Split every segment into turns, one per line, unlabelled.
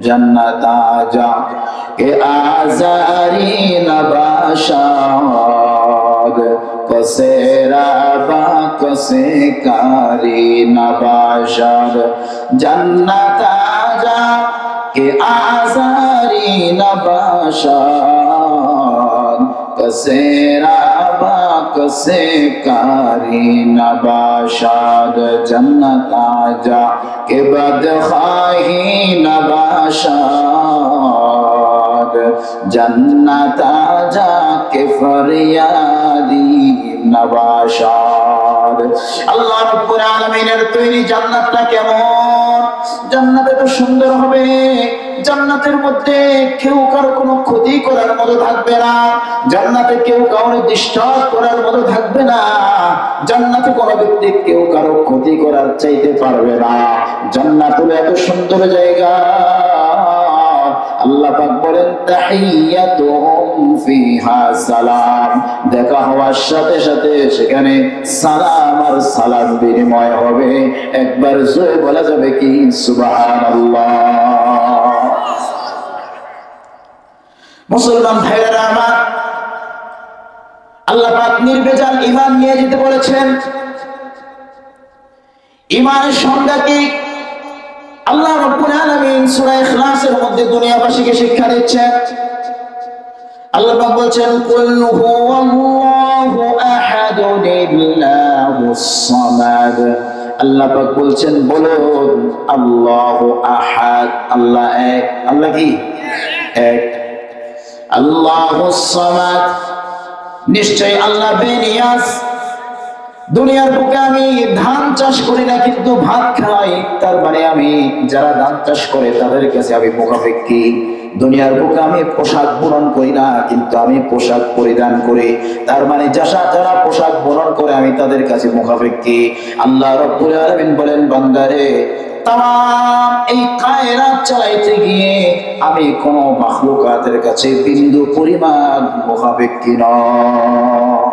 जन्नत आजा के आजारी नबाशाद कसे राबा कसे कारी नबाशाद जन्नत आजा के आजारी नबाशाद कसे राबा कसे कारी नबाशाद जन्नत आजा के बदखाही नबाशाद जन्नत आजा के फरियादी नबाशाद। আল্লাহ রাব্বুল আলামিনের তৈরি জান্নাতটা কেমন? জান্নাত এত সুন্দর হবে, জান্নাতের মধ্যে কেউ কারো কোনো ক্ষতি করার মতো থাকবে না, জান্নাতে কেউ কাউকে ডিস্টার্ব করার মতো থাকবে না, জান্নাতে কোনো ব্যক্তি কেউ কারো ক্ষতি করার চাইতে পারবে না। জান্নাত হলো এত সুন্দর জায়গা। আল্লাহ পাক বলেন তাহিয়াতুহুম ফিহা সালাম, দেখা হওয়ার সাথে সাথে সেখানে সালাম আর সালাম বিনিময় হবে। একবার জোরে বলা যাবে কি সুবহানাল্লাহ। মুসলমান ভাইরা আমার, আল্লাহ পাক নির্ভেজাল ঈমান নিয়ে যেতে বলেছেন। ঈমানের সংজ্ঞা কি? আল্লাহ রাব্বুল আলামিন সূরা ইখলাসের মধ্যে দুনিয়াবাসীকে শিক্ষা দিচ্ছেন। আল্লাহ পাক বলছেন কুল হুয়াল্লাহু আহাদুন আল্লাহুস সামাদ। আল্লাহ পাক বলছেন বলুন আল্লাহু আহাদ, আল্লাহ এক। আল্লাহ কি? এক। আল্লাহুস সামাদ, নিশ্চয় আল্লাহ বেনিয়াজ। দুনিয়ার বুকে আমি ধান চাষ করি না কিন্তু ভাত খাই, তার মানে আমি যারা ধান চাষ করে তাদের কাছে আমি মুখাপেক্ষী। দুনিয়ার বুকে আমি পোশাক বরণ করি না কিন্তু আমি পোশাক পরিধান করি, তার মানে যারা পোশাক বরণ করে আমি তাদের কাছে মুখাপেক্ষী। আল্লাহ রাব্বুল আলামিন বলেন বান্দারে, তাম এই কায়নাত চালাইতে গিয়ে আমি কোন মাখলুকাতের কাছে বিন্দু পরিমাণ মুখাপেক্ষী নয়।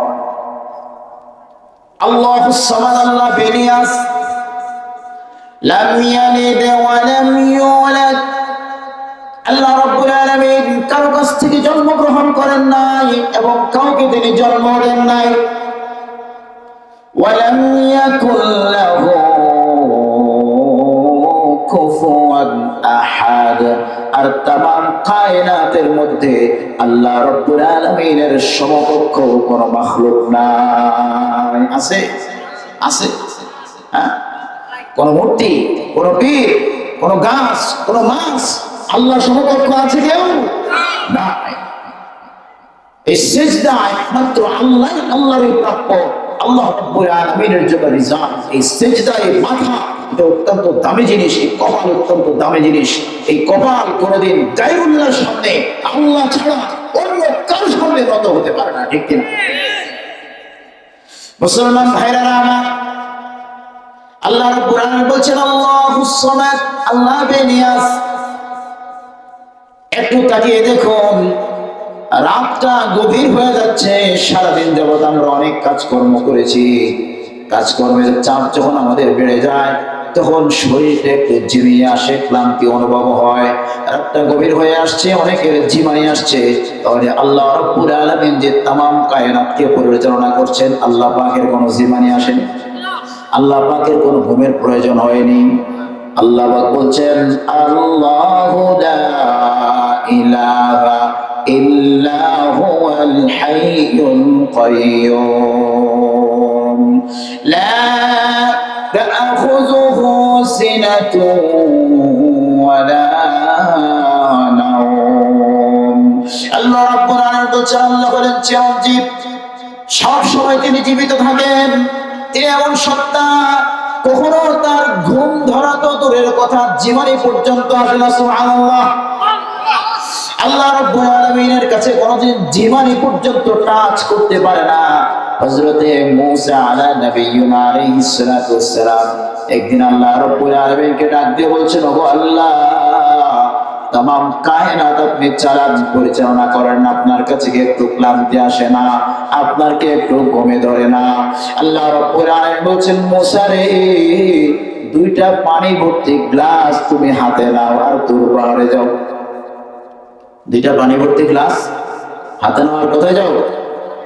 আল্লাহুস সামাদ, আল্লাহ বেনিয়াজ, লাম ইয়ালিদ ওয়া লাম ইউলাদ। আল্লাহ রাব্বুল আলামিন কারো কাছ থেকে জন্মগ্রহণ করেন নাই এবং কাউকে তিনি জন্ম দেন নাই। ওয়া লাম ইয়াকুল লাহু কুফুয়ান আহাদ। আর তামাম কায়নাতের মধ্যে আল্লাহ রাব্বুল আলামিনের সমকক্ষ কোন মাখলুক নাই। আছে? আছে? হ্যাঁ? কোন মূর্তি, কোন পীর, কোন গাছ, কোন মাছ আল্লাহ সমকক্ষ আছে কেউ নাই। এই সিজদা একমাত্র আল্লাহরই প্রাপ্য। আল্লাহ রাব্বুল আলামিনের জন্য রিজার্ভ। এই সিজদায় মাথা এটা অত্যন্ত দামি জিনিস, এই কপাল অত্যন্ত দামি জিনিস। এই কপাল কোনদিন গায়রুল্লাহর সামনে আল্লাহ ছাড়া অন্য কারোর সামনে নত হতে পারে না, ঠিক কিনা? মুসলমান ভাইরা আমার, আল্লাহ রাব্বুল আলামিন বলছেন আল্লাহুস সামাদ, আল্লাহ বেনিয়াজ। একটু তাকিয়ে দেখুন, রাতটা গভীর হয়ে যাচ্ছে, সারাদিন যাবত আমরা অনেক কাজকর্ম করেছি, কাজকর্মের চাপ যখন আমাদের বেড়ে যায় তখন শরীরে একটু ঝিমিয়ে আসে, ক্লান্তি অনুভব হয়। রাতটা গভীর হয়ে আসছে, অনেকের ঝিমানি আসছে। তাহলে আল্লাহ রাব্বুল আলামিন যে তামাম কায়নাতকে পরিচালনা করছেন, আল্লাহ পাকের কোনো ঝিমানি আসেনি, আল্লাহ পাকের কোনো ঘুমের প্রয়োজন হয়নি। আল্লাহ পাক বলছেন আল্লাহু লা ইলাহা ইল্লা হুয়াল হাইয়ুল কাইয়্যুম লা তা'খুযুহু সিনাতুন ওয়া লা নাওম। আল্লাহ রাব্বুল আলামিন বলছেন, আল্লাহ বলেন চিরঞ্জীব, সব সময় তিনি জীবিত থাকেন। তিনি এমন সত্তা, কখনো তার ঘুম ধরা তো দূরের কথা, জীবনী পর্যন্ত আসে না। সুবহানাল্লাহ। আল্লাহ রাব্বুল আলামিনের কাছে কোনদিন জীবনী পর্যন্ত টাচ করতে পারে না। হযরতে মূসা আলা নবিয়্যিনা আলাইহিস সালাতু ওয়াস সালাম একদিন আল্লাহ রাব্বুল আলামিনকে ডাক দিয়ে বলছেন, ওগো আল্লাহ, तमाम कायनात अपनी चालान परिचालना करें আপনার কাছে কি একটু ক্লান্তি আসে না আপনার কি একটু ঘুমে ধরে না আল্লাহ রাব্বুল আলামিন বলেন মুসা রে দুইটা পানি ভর্তি গ্লাস তুমি হাতে নাও আর দূর পাহাড়ে যাও। দুইটা পানি ভর্তি গ্লাস হাতে নাও আর কোথায় যাও?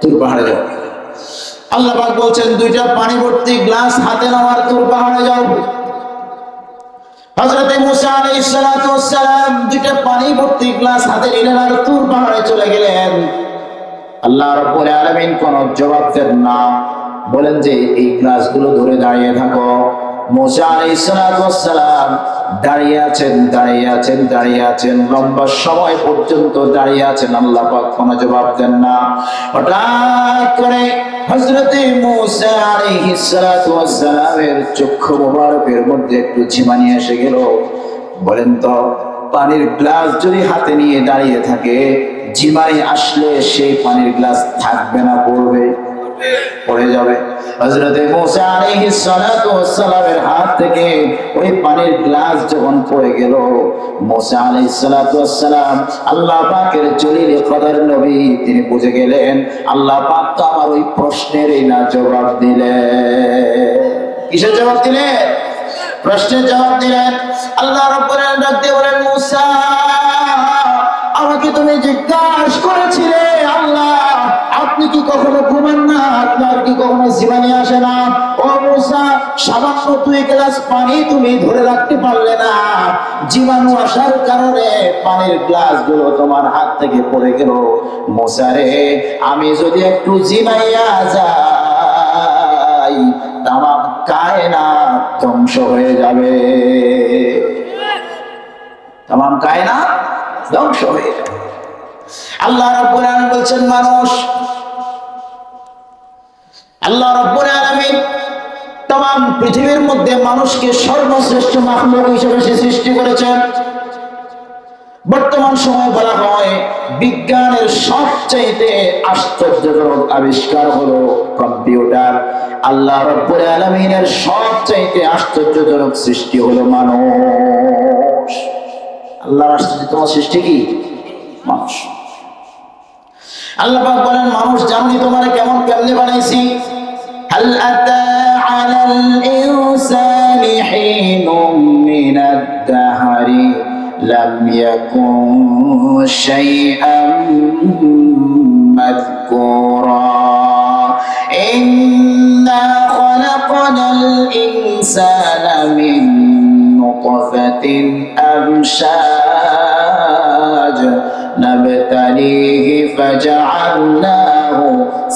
দূর পাহাড়ে যাও। আল্লাহ পাক বলছেন দুইটা পানি ভর্তি গ্লাস হাতে নাও আর দূর পাহাড়ে যাও। হযরত মুসা আলাইহিস সালাতু ওয়াস সালাম দুইটা পানি ভর্তি গ্লাস হাতে নিলেন আর তুর পাহাড়ে চলে গেলেন। আল্লাহ রাব্বুল আলামিন কোন জবাব দেন না, বলেন যে এই গ্লাসগুলো ধরে দাঁড়িয়ে থাকো। মুসা আলাইহিস সালাতু ওয়াস সালাম দাঁড়িয়ে আছেন লম্বা সময় পর্যন্ত দাঁড়িয়ে আছেন। আল্লাহ পাক কোন জবাব দেন না। হঠাৎ করে হযরত মুসা আলাইহিস সালাতু ওয়াস সালামের চক্ষু মোবারকের মধ্যে একটু ঝিমানি এসে গেল। বলেন তো, পানির গ্লাস যদি হাতে নিয়ে দাঁড়িয়ে থাকে, ঝিমানি আসলে সেই পানির গ্লাস থাকবে না, পড়ে যাবে। হযরত মুসা আলাইহিস সালাতু ওয়াস সালামের হাত থেকে ওই পানির গ্লাস যখন পড়ে গেল, মুসা আলাইহিস সালাতু ওয়াস সালাম আল্লাহ পাকের জলিল কদর নবী, তিনি বুঝে গেলেন আল্লাহ পাক তো আমার ওই প্রশ্নেরই না জবাব দিলেন। কিসের জবাব দিলেন? প্রশ্নের জবাব দিলেন। আল্লাহ রাব্বুল আলামিন ডাক দিয়ে বলেন, মুসা আমাকে তুমি জিজ্ঞাসা করেছিলে আল্লাহ আপনি কি কখনো ঘুমান না, আপনার কি কখনো জীবনে আসে না? ও মুসা, সামান্য 2 গ্লাস পানি তুমি ধরে রাখতে পারলে না, জীবাণু আসার কারণে পানির গ্লাসগুলো তোমার হাত থেকে পড়ে গেল। মুসা রে, আমি যদি একটু জিমাইয়া যাই তামাম কায়নাত ধ্বংস হয়ে যাবে, তামাম কায়নাত ধ্বংস হয়ে যাবে। আল্লাহ রাব্বুল আলামিন বলছেন, আল্লাহ রাব্বুল আলামিন तमाम পৃথিবীর মধ্যে মানুষকে সর্বশ্রেষ্ঠ মাখলুক হিসেবে সৃষ্টি করেছেন। বর্তমান সময়ে বলা হয় বিজ্ঞানের সবচেয়ে আশ্চর্যজনক আবিষ্কার হলো কম্পিউটার। আল্লাহ রাব্বুল আলামিনের সবচেয়ে আশ্চর্যজনক সৃষ্টি হলো মানুষ। আল্লাহর আশ্চর্যতম সৃষ্টি কি? মানুষ। আল্লাহ পাক বলেন, মানুষ জানি তোমারে কেমনে বানাইছি। হাল আতা আলাল ইনসানি হিনুম মিনাদ দাহরি লাম ইয়াকুন শাইআম মাযকুরা ইন্না খালাকনাল ইনসানা মিন নুতফাতিন আমশাজ নাবতালিহি ফাজআলনাহু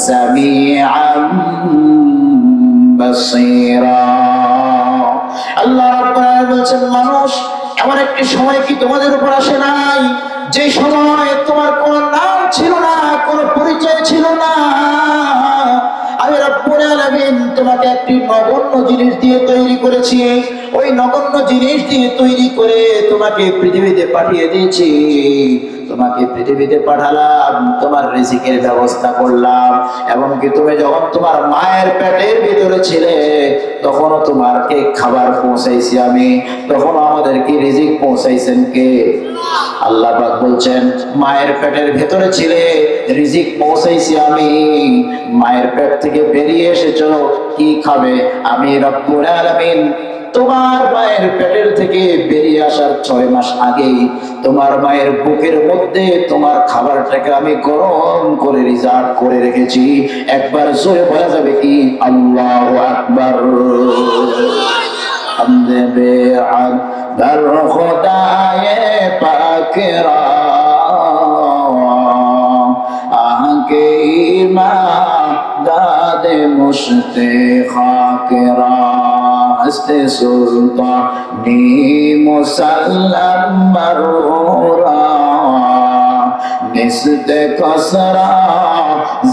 সামিআন বাসীরা। আল্লাহ রাব্বুল আলামিন বলেন, মানুষ এমন একটি সময় কি তোমাদের উপর আসে নাই যে সময় তোমার কোনো নাম ছিল না, কোনো পরিচয় ছিল না? আমি রব্বুল আলামিন তোমাকে একটি নগণ্য জিনিস দিয়ে তৈরি করেছি। ওই নগণ্য জিনিস দিয়ে তৈরি করে তোমাকে পৃথিবীতে পাঠিয়ে দিয়েছি। তোমাকে পৃথিবীতে পাঠালাম, তোমার রিজিকের ব্যবস্থা করলাম। এমনকি তুমি যখন তোমার মায়ের পেটের ভিতরে ছিলে তখনও তোমাকে খাবার পৌঁছাইছি আমি, তখন আমাদেরকে রিজিক পৌঁছাইছেন কে? আল্লাহ পাক বলছেন, মায়ের পেটের ভেতরে ছিলে, রিজিক পৌঁছাইছি আমি। মায়ের পেট থেকে বেরিয়ে এসেছো, কি খাবে? আমি রব্বুল আলামিন তোমার মায়ের পেটের থেকে বেরিয়ে আসার 6 মাস আগেই তোমার মায়ের বুকের মধ্যে তোমার খাবারটাকে আমি গরম করে রিজার্ভ করে রেখেছি। একবার জোরে বলা যাবে কি? আল্লাহু আকবার। হামদে বেআদ দর খোদায়ে পাকেরা আকে ইমাম দাদে মুশতে খাকেরা হস্তে সুলতানি মুসাল্লাম মারুরা নিস্তে কসরা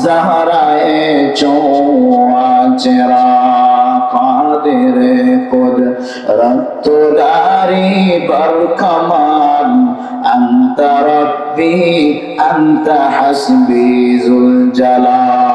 জাহরায়ে চৌআচরা কাদের কুদরত দারি বরকমান আনতা রব্বি আনতা হাসবি যুল জালাল।